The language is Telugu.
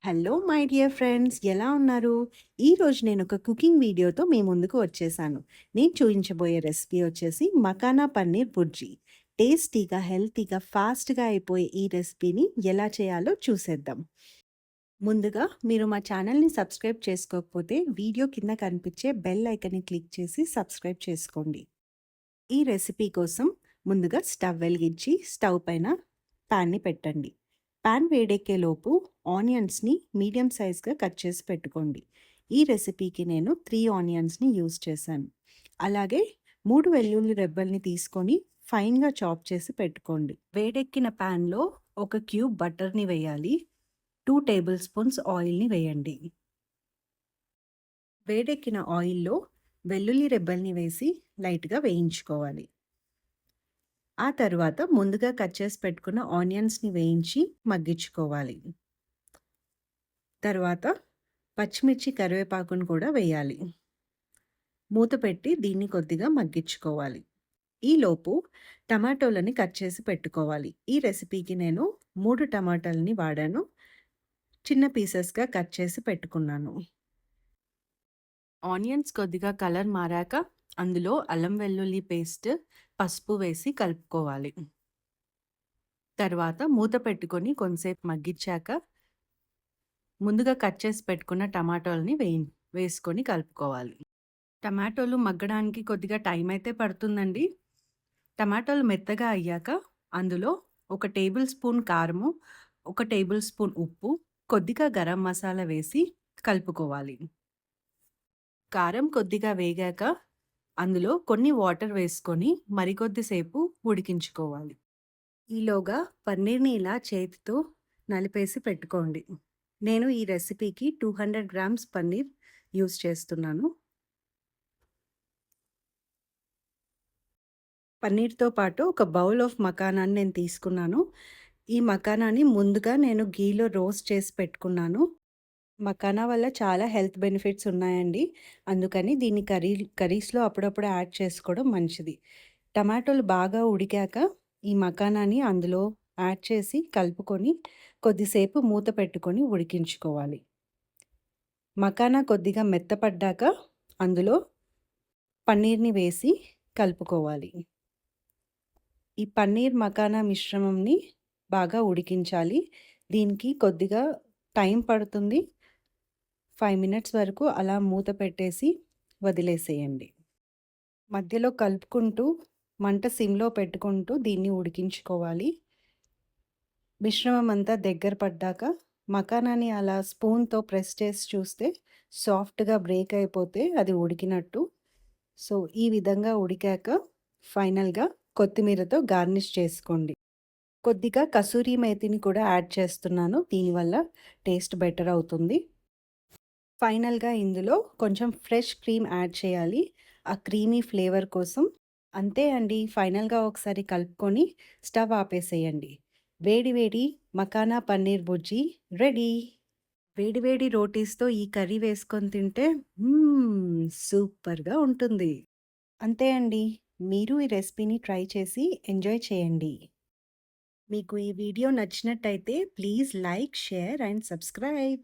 హలో మై డియర్ ఫ్రెండ్స్, ఎలా ఉన్నారు? ఈరోజు నేను ఒక కుకింగ్ వీడియోతో మీ ముందుకు వచ్చేసాను. నేను చూపించబోయే రెసిపీ వచ్చేసి మకానా పన్నీర్ బుర్జీ. టేస్టీగా, హెల్తీగా, ఫాస్ట్‌గా అయిపోయే ఈ రెసిపీని ఎలా చేయాలో చూసేద్దాం. ముందుగా మీరు మా ఛానల్‌ని సబ్స్క్రైబ్ చేసుకోకపోతే వీడియో కింద కనిపించే బెల్ ఐకాన్‌ని క్లిక్ చేసి సబ్స్క్రైబ్ చేసుకోండి. ఈ రెసిపీ కోసం ముందుగా స్టవ్ వెలిగించి స్టవ్ పైన ప్యాన్‌ని పెట్టండి. ప్యాన్ వేడెక్కేలోపు ఆనియన్స్‌ని మీడియం సైజ్‌గా కట్ చేసి పెట్టుకోండి. ఈ రెసిపీకి నేను 3 ఆనియన్స్‌ని యూజ్ చేశాను. అలాగే 3 వెల్లుల్లి రెబ్బల్ని తీసుకొని ఫైన్‌గా చాప్ చేసి పెట్టుకోండి. వేడెక్కిన ప్యాన్‌లో ఒక క్యూబ్ బటర్‌ని వేయాలి. 2 టేబుల్ స్పూన్స్ ఆయిల్‌ని వేయండి. వేడెక్కిన ఆయిల్‌లో వెల్లుల్లి రెబ్బల్ని వేసి లైట్‌గా వేయించుకోవాలి. ఆ తర్వాత ముందుగా కట్ చేసి పెట్టుకున్న ఆనియన్స్‌ని వేయించి మగ్గించుకోవాలి. తర్వాత పచ్చిమిర్చి, కరివేపాకును కూడా వేయాలి. మూత పెట్టి దీన్ని కొద్దిగా మగ్గించుకోవాలి. ఈలోపు టమాటోలని కట్ చేసి పెట్టుకోవాలి. ఈ రెసిపీకి నేను 3 టమాటాలని వాడాను. చిన్న పీసెస్‌గా కట్ చేసి పెట్టుకున్నాను. ఆనియన్స్ కొద్దిగా కలర్ మారాక అందులో అల్లం వెల్లుల్లి పేస్ట్, పసుపు వేసి కలుపుకోవాలి. తర్వాత మూత పెట్టుకొని కొంతసేపు మగ్గించాక ముందుగా కట్ చేసి పెట్టుకున్న టమాటోలని వేసుకొని కలుపుకోవాలి. టమాటోలు మగ్గడానికి కొద్దిగా టైం అయితే పడుతుందండి. టమాటోలు మెత్తగా అయ్యాక అందులో ఒక టేబుల్ స్పూన్ కారము, ఒక టేబుల్ స్పూన్ ఉప్పు, కొద్దిగా గరం మసాలా వేసి కలుపుకోవాలి. కారం కొద్దిగా వేగాక అందులో కొన్ని వాటర్ వేసుకొని మరికొద్దిసేపు ఉడికించుకోవాలి. ఈలోగా పన్నీర్‌ని ఇలా చేతితో నలిపేసి పెట్టుకోండి. నేను ఈ రెసిపీకి 200 గ్రామ్స్ పన్నీర్ యూజ్ చేస్తున్నాను. పన్నీర్‌తో పాటు ఒక బౌల్ ఆఫ్ మకానాని నేను తీసుకున్నాను. ఈ మకానాని ముందుగా నేను ఘీలో రోస్ట్ చేసి పెట్టుకున్నాను. మకానా వల్ల చాలా హెల్త్ బెనిఫిట్స్ ఉన్నాయండి. అందుకని దీన్ని కర్రీస్‌లో అప్పుడప్పుడు యాడ్ చేసుకోవడం మంచిది. టమాటోలు బాగా ఉడికాక ఈ మకానాని అందులో యాడ్ చేసి కలుపుకొని కొద్దిసేపు మూత పెట్టుకొని ఉడికించుకోవాలి. మకానా కొద్దిగా మెత్తపడ్డాక అందులో పన్నీర్‌ని వేసి కలుపుకోవాలి. ఈ పన్నీర్ మకానా మిశ్రమంని బాగా ఉడికించాలి. దీనికి కొద్దిగా టైం పడుతుంది. 5 మినిట్స్ వరకు అలా మూత పెట్టేసి వదిలేసేయండి. మధ్యలో కలుపుకుంటూ మంట సిమ్‌లో పెట్టుకుంటూ దీన్ని ఉడికించుకోవాలి. మిశ్రమం అంతా దగ్గర పడ్డాక మకానాని అలా స్పూన్‌తో ప్రెస్ చేసి చూస్తే సాఫ్ట్‌గా బ్రేక్ అయిపోతే అది ఉడికినట్టు. సో, ఈ విధంగా ఉడికాక ఫైనల్‌గా కొత్తిమీరతో గార్నిష్ చేసుకోండి. కొద్దిగా కసూరి మేతిని కూడా యాడ్ చేస్తున్నాను. దీనివల్ల టేస్ట్ బెటర్ అవుతుంది. ఫైనల్‌గా ఇందులో కొంచెం ఫ్రెష్ క్రీమ్ యాడ్ చేయాలి. ఆ క్రీమీ ఫ్లేవర్ కోసం. అంతే అండి. ఫైనల్‌గా ఒకసారి కలుపుకొని స్టవ్ ఆపేసేయండి. వేడి వేడి మకానా పన్నీర్ బుర్జీ రెడీ. వేడి వేడి రోటీస్‌తో ఈ కర్రీ వేసుకొని తింటే సూపర్‌గా ఉంటుంది. అంతే అండి. మీరు ఈ రెసిపీని ట్రై చేసి ఎంజాయ్ చేయండి. మీకు ఈ వీడియో నచ్చినట్టయితే please like, share and subscribe.